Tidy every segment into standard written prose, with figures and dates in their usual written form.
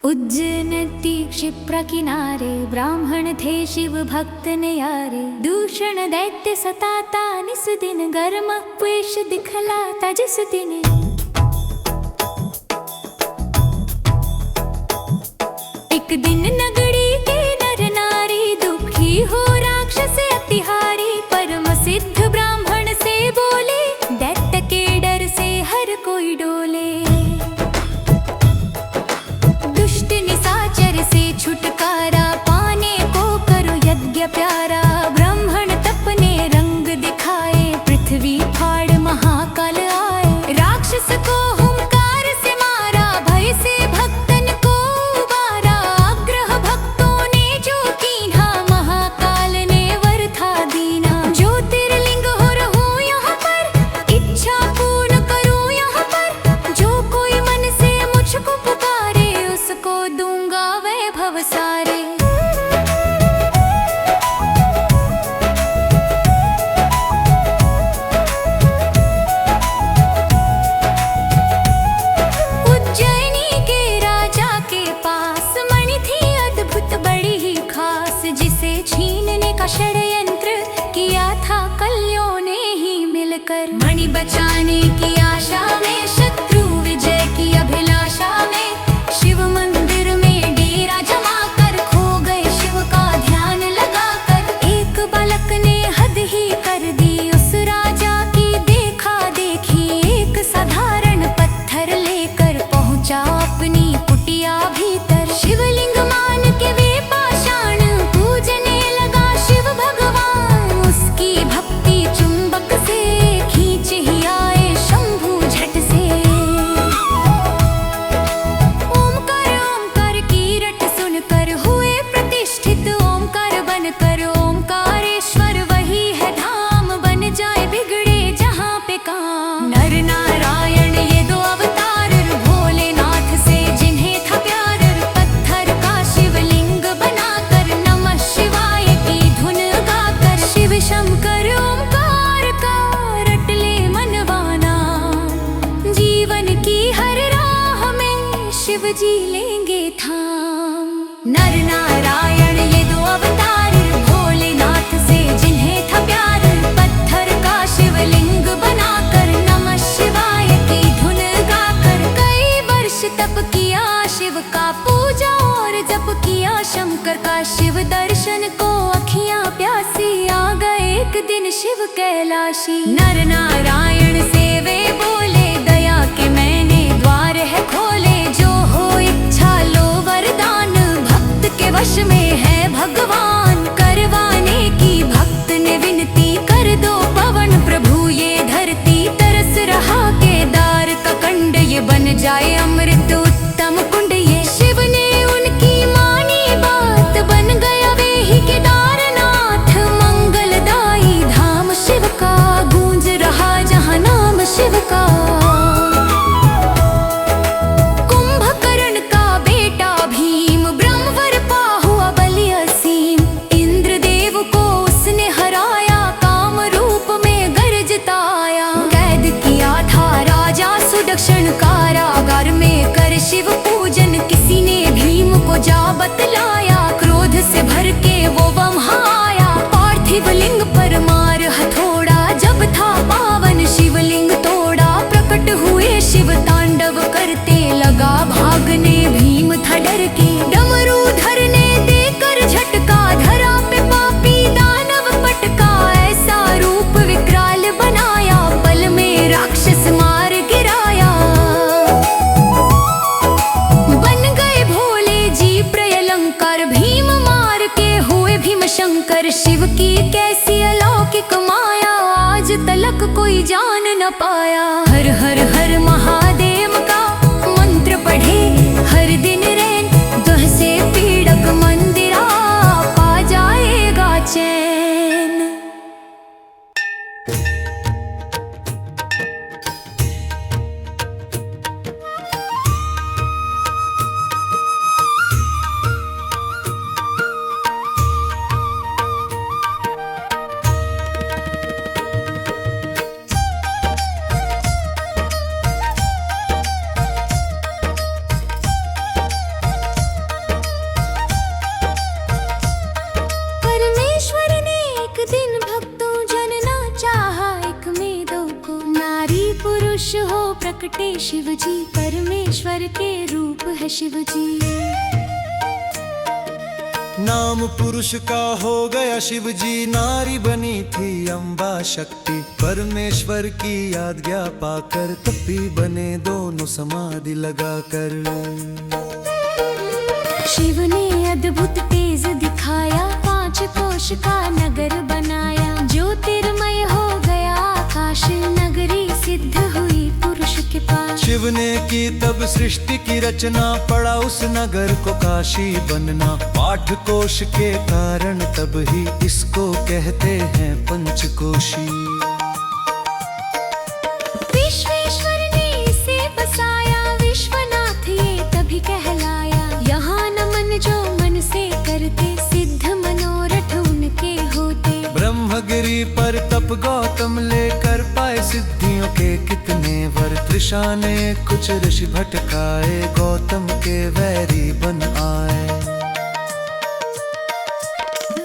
उज्जैन क्षिप्रा किनारे ब्राह्मण थे शिव भक्त न्यारे। दूषण दैत्य सताता निस दिन, गर्म वेश दिखलाता जिस दिन। एक दिन नगरी के नर नारी दुखी हो राक्षस अतिहारी। परम सिद्ध ब्राह्मण से बोले, दैत्य के डर से हर कोई डोले। दुष्ट निशाचर से छुटकारा पाने को करो यज्ञ प्यारा। ब्राह्मण तपने रंग दिखाए, पृथ्वी फाड़ महाकाल आए। राक्षस को हुंकार से मारा, भय से भक्तन को उबारा। आग्रह भक्तों ने जो कीन्हा, महाकाल ने वर था दीना। ज्योतिर्लिंग हो रहूं यहाँ पर, इच्छा पूर्ण करूं यहाँ पर। जो कोई मन से मुझको पुकारे, उसको दूंगा वैभव सारे। उज्जैनी के राजा के पास मणि थी अद्भुत बड़ी ही खास। जिसे छीनने का षड्यंत्र किया था कलियों ने ही मिलकर। मणि बचाने की आशा में, शत्रु विजय की अभिलाषा में, शिव मंदिर में डेरा जमा कर खो गए शिव का ध्यान लगाकर। एक बालक ने हद ही कर दी उस राजा की देखा देखी। एक साधारण पत्थर लेकर पहुंचा अपनी कुटिया भीतर। शिवलिंग मान के वे पाषाण पूजने लगा शिव भगवान। उसकी भक्ति चुंबक से खींच ही आए शंभु झट से। ओमकार ओमकार की रट सुनकर हुए प्रतिष्ठित। ओमकार बनकर ओमकारेश्वर वही है धाम। बन जाए बिगड़े जहाँ पे काम। नर नारायण ये दो अवतार, भोलेनाथ से जिन्हें था प्यार। पत्थर का शिवलिंग बनाकर नमः शिवाय की धुन गाकर। शिव शंकर ओमकार का रट ले मनवाना। जीवन की हर राह में शिव जी लेंगे थाम। नर नारायण ये दो अवतार, भोलेनाथ से जिन्हें था प्यार। पत्थर का शिवलिंग बनाकर नमः शिवाय की धुन गाकर। कई वर्ष तप किया शिव का पूजा और जप किया शंकर का। शिव दर्शन को अखियां प्यासी, आ गए एक दिन शिव कैलाशी। नर नारायण से वे बोले, दया के मैंने द्वार है खोले। जो हो इच्छा लो वरदान, भक्त के वश में है भगवान। करवाने की भक्त ने विनती, कर दो पवन प्रभु ये धरती। तरस रहा केदार का कंड, ये बन जाए अमृत उत्तम कुंड। ये शिव ने उनकी मानी बात, बन गया वे ही केदारनाथ। मंगलदायी धाम शिव का, गूंज रहा जहाँ नाम शिव का। कुंभकर्ण का बेटा भीम, ब्रह्मवर पा हुआ बलि असीम। इंद्रदेव को उसने हराया, काम रूप में गरजता आया। कैद किया था राजा सुदक्षिण कारागार में, कर शिव पूजन किसी ने भीम को जा बतलाया। क्रोध से भर के वो वहाँ आया, पार्थिव लिंग पर मार हथौड़ा। जब था पावन शिवलिंग तोड़ा, प्रकट हुए शिव तांडव करते। लगा भागने भीम था डर के, डमरू धरने देकर झटका। धरा पे पापी दानव पटका, ऐसा रूप विकराल बनाया। पल में राक्षस मार गिराया। बन गए भोले जी प्रलंकार, भीम मार के हुए भीम शंकर। शिव की कैसी अलौकिक माया, आज तलक कोई जान न पाया। हर हर हर महादेव का मंत्र पढ़े हर दिन रैन। दुह से पीड़क मंदिरा, पा जाएगा चैन। प्रकटे शिव जी, परमेश्वर के रूप है शिव जी। नाम पुरुष का हो गया शिव जी, नारी बनी थी अम्बा शक्ति। परमेश्वर की आज्ञा पाकर तपी बने दोनों समाधि लगाकर। शिव ने अद्भुत तेज दिखाया, 5 कोश का नगर बनाया। ज्योतिर्मय हो गया आकाश, नगरी सिद्ध हुई पुरुष के पास। शिव ने की तब सृष्टि की रचना, पड़ा उस नगर को काशी बनना। 8 कोश के कारण तब ही इसको कहते हैं पंचकोशी। विश्वेश्वर ने इसे बसाया, विश्वनाथ ये तभी कहलाया। यहाँ नमन जो मन से करते, सिद्ध मनोरथ उनके होते। ब्रह्मगिरी पर तप गौतम लेकर पाए सिद्धियों के कितने वर। तृषा ने कुछ ऋषि भटकाए, गौतम के वैरी बन आए।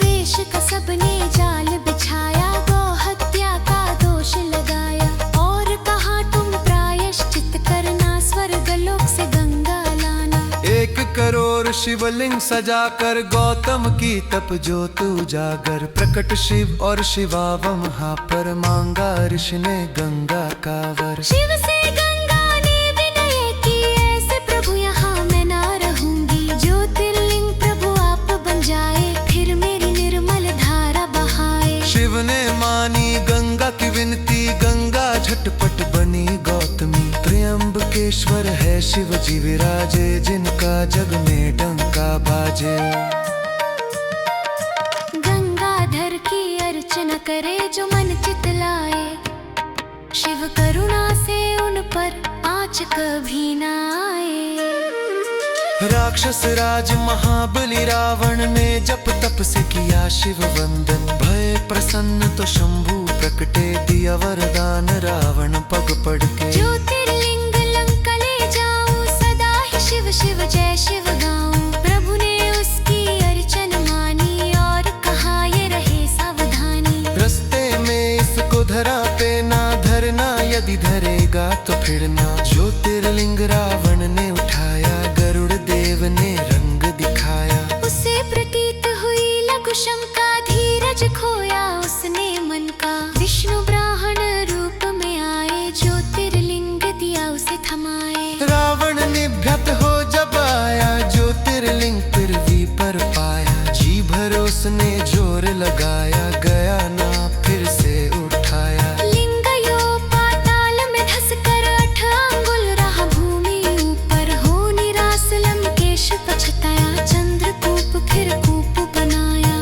वेश का सबने जाल बिछाया, गौ हत्या का दोष लगाया। और कहा तुम प्रायश्चित करना, स्वर्ग लोक से गंगा लाना। 1 करोड़ शिवलिंग सजाकर, गौतम की तप ज्योत उजागर। प्रकट शिव और शिवाव वहाँ पर, मांगा ऋषि ने गंगा का वर। शिव से गंगा ने विनय की, ऐसे प्रभु यहाँ मैं ना रहूंगी। ज्योतिर्लिंग प्रभु आप बन जाए, फिर मेरी निर्मल धारा बहाए। शिव ने मानी गंगा की विनती, गंगा झटपट बनी गौतमी। त्र्यंबकेश्वर है शिव जी विराजे, जिनका जग में डंका बाजे। गंगाधर की अर्चना करे जो मन चित लाए, शिव करुणा से उन पर आँच कभी ना आए। राक्षस राज महाबली रावण ने जप तप से किया शिव वंदन। भय प्रसन्न तो शंभु प्रकटे, दिया वरदान रावण पग पड़ के। ज्योतिर्लिंग लंका ले जाऊं, सदा ही शिव शिव जय शिव गाऊं। प्रभु ने उसकी अर्चन मानी, और कहा ये रहे सावधानी। रस्ते में इसको धरा पे ना धरना, यदि धरेगा तो फिरना। ज्योतिर्लिंग रावण ने उठाया, गरुड़ देव ने रंग दिखाया। उसे प्रतीत हुई लघु शंका, धीरज खोया उसने मन का। विष्णु ब्राह्मण रूप में आए, ज्योतिर्लिंग दिया उसे थमाए। रावण निभृत हो जब आया, ज्योतिर्लिंग पृथ्वी पर पाया। जी भरोस ने जोर लगाया, गया ना फिर से उठाया। लिंग यो पाताल में धस कर, 8 अंगुल रहा भूमि ऊपर। हो निराश लंकेश पछताया, चंद्रकूप फिर कूप बनाया।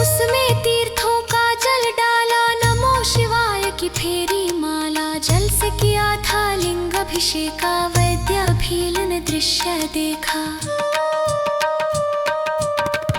उसमें तीर्थों का जल डाला, नमो शिवाय की फेरी माला। जल से किया था लिंग अभिषेका, वैद्य भील ने दृश्य देखा।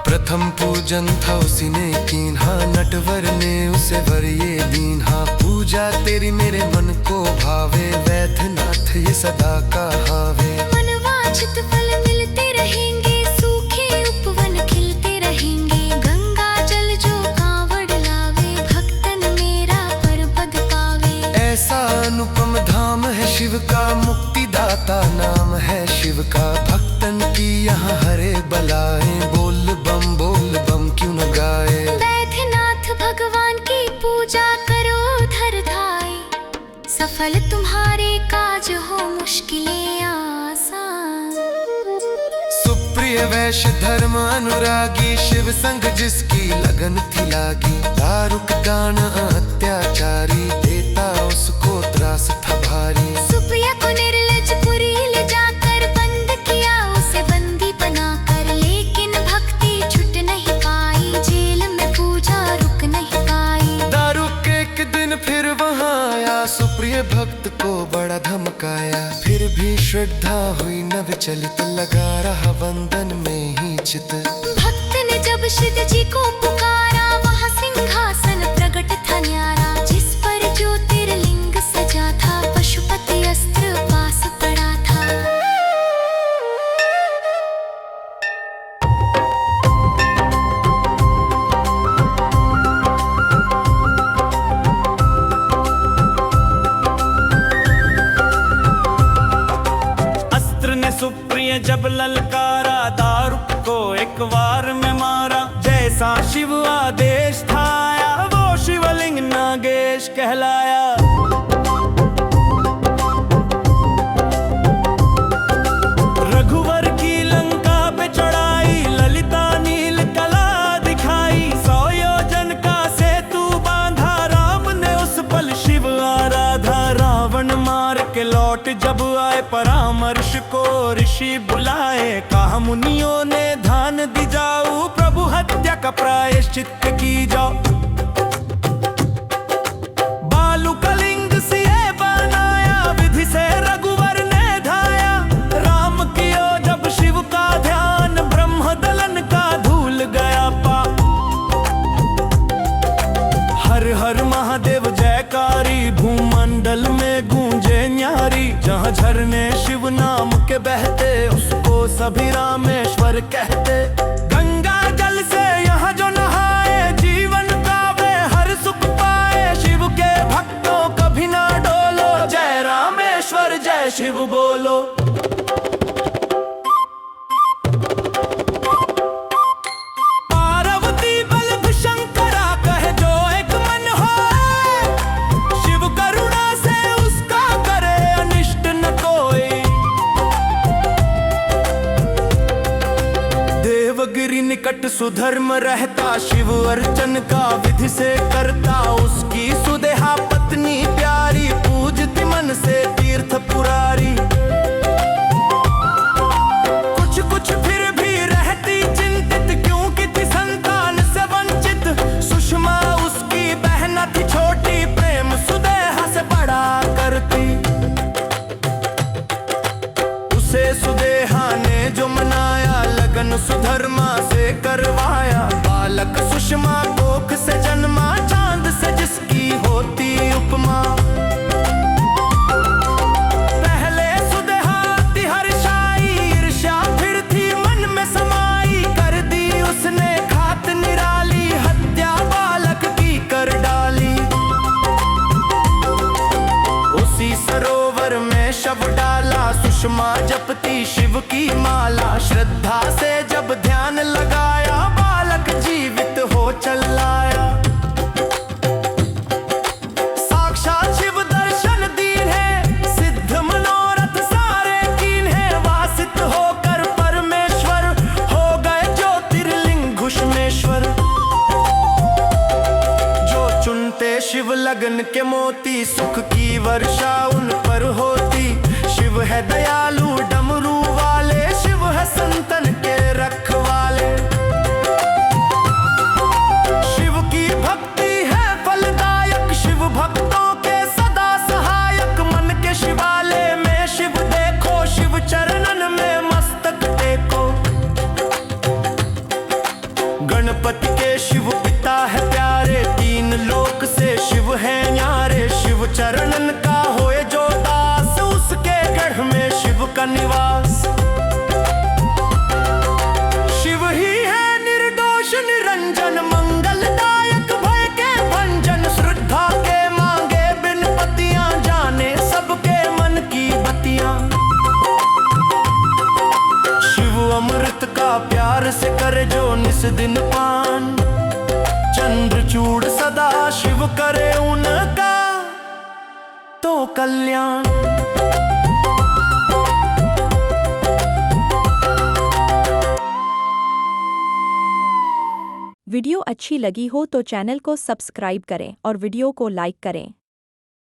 प्रथम पूजन था उसी ने कीन्हा, नटवर ने उसे वर ये दीन्हा। पूजा तेरी मेरे मन को भावे, वैद्यनाथ ये सदा का हावे। मनवांछित फल मिलते रहेंगे, सूखे उपवन खिलते रहेंगे। गंगा जल जो कांवड़ लावे, भक्तन मेरा परपद पावे। ऐसा अनुपम धाम है शिव का, मुक्तिदाता नाम है शिव का। भक्तन की यहाँ हरे बलाएं, बोल बम क्यों न गाए। वैद्यनाथ भगवान की पूजा करो धर धाय, सफल तुम्हारे काज हो मुश्किलें आसान। सुप्रिय वैश्य धर्म अनुरागी, शिव संग जिसकी लगन थी लागी। दारुक दान अत्याचारी, देता उसको त्रास था भारी। सुप्रिया को निर्लजपुरी ले जाकर, बंद किया उसे बंदी बनाकर। लेकिन भक्ति छुट नहीं पाई, जेल में पूजा रुक नहीं पाई। दारुक एक दिन फिर वहाँ आया, सुप्रिय भक्त को बड़ा धमकाया। फिर भी श्रद्धा हुई न विचलित, लगा रहा वंदन में ही चित। भक्त ने जब शिव जी को पुकारा, वहाँ सिंहासन प्रकट था न्यारा। जिस पर ज्योतिर्लिंग सजा था, पशुपति अस्त्र पास पड़ा था। सुप्रिय जब ललकारा, दारू को एक वार में मारा। जैसा शिव आदेश था वो शिवलिंग नागेश कहलाया। रघुवर की लंका पे चढ़ाई, ललिता नील कला दिखाई। 100 योजन का सेतु बांधा, राम ने उस पल शिव आराधा। रावण मार के लौट जब आए, परामर्श को ऋषि बुलाए। कहा मुनियों ने ध्यान दी जाओ, प्रभु हत्या का प्रायश्चित की जाओ। बालू कलिंग सिए बनाया, विधि से रघुवर ने धाया। राम कियो जब शिव का ध्यान, ब्रह्म दलन का धूल गया पा। हर हर महादेव जयकारी, भूमंडल में गूंजे न्यारी। जहाँ झरने शिव नाम के बहते, उसको सभी रामेश्वर कहते। गंगा जल से यहाँ जो नहाए, जीवन का वे हर सुख पाए। शिव के भक्तों कभी ना डोलो, जय रामेश्वर जय शिव बोलो। पार्वती बल शंकरा कहे जो एक मन होए, शिव करुणा से उसका करे अनिष्ट न कोई। देवगिरी निकट सुधर्म रहता, शिव अर्चन का विधि से करता। उसकी सुदेहा पत्नी प्यारी, पूजती मन से तीर्थ पुरारी। कुछ कुछ फिर भी रहती चिंतित, क्योंकि थी संतान से वंचित। सुषमा उसकी बहन थी छोटी, प्रेम सुदेहा से बड़ा करती। उसे सुदेहा ने जो मनाया, लगन सुधर्मा से करवाया। बालक सुषमा कोख से जन्मा, चांद से जिसकी होती उपमा। पहले सुदेहा अति हर्षाई, ईर्ष्या फिर थी मन में समाई। कर दी उसने घात निराली, हत्या बालक की कर डाली। उसी सरोवर में शव डाला, सुषमा जपती शिव की माला। श्रद्धा से जब ध्यान लगाया, बालक जीवित हो चलाया। साक्षात शिव दर्शन दीन है, सिद्ध मनोरथ सारे कीन है। वासित होकर परमेश्वर, हो गए ज्योतिर्लिंग घुष्मेश्वर। जो चुनते शिव लगन के मोती, सुख की वर्षा उन पर होती। शिव है दयालु डमरू वाले, शिव है संतन के रखवाले। शिव की भक्ति है फलदायक, शिव भक्तों के सदा सहायक। मन के शिवालय में शिव देखो, शिव चरणन में मस्तक टेको। गणपति के शिव पिता है प्यारे, 3 लोक से शिव है न्यारे। शिव चरणन का होए जो दास, उसके गढ़ में शिव का निवास। शिव ही है निर्दोष निरंजन, मंगलदायक भय के भंजन। श्रद्धा के मांगे बिन पतियां, जाने सबके मन की बतियां। शिव अमृत का प्यार से करे जो निस दिन पान। चंद्रचूड़ सदा शिव करे उनका तो कल्याण। वीडियो अच्छी लगी हो तो चैनल को सब्सक्राइब करें और वीडियो को लाइक करें।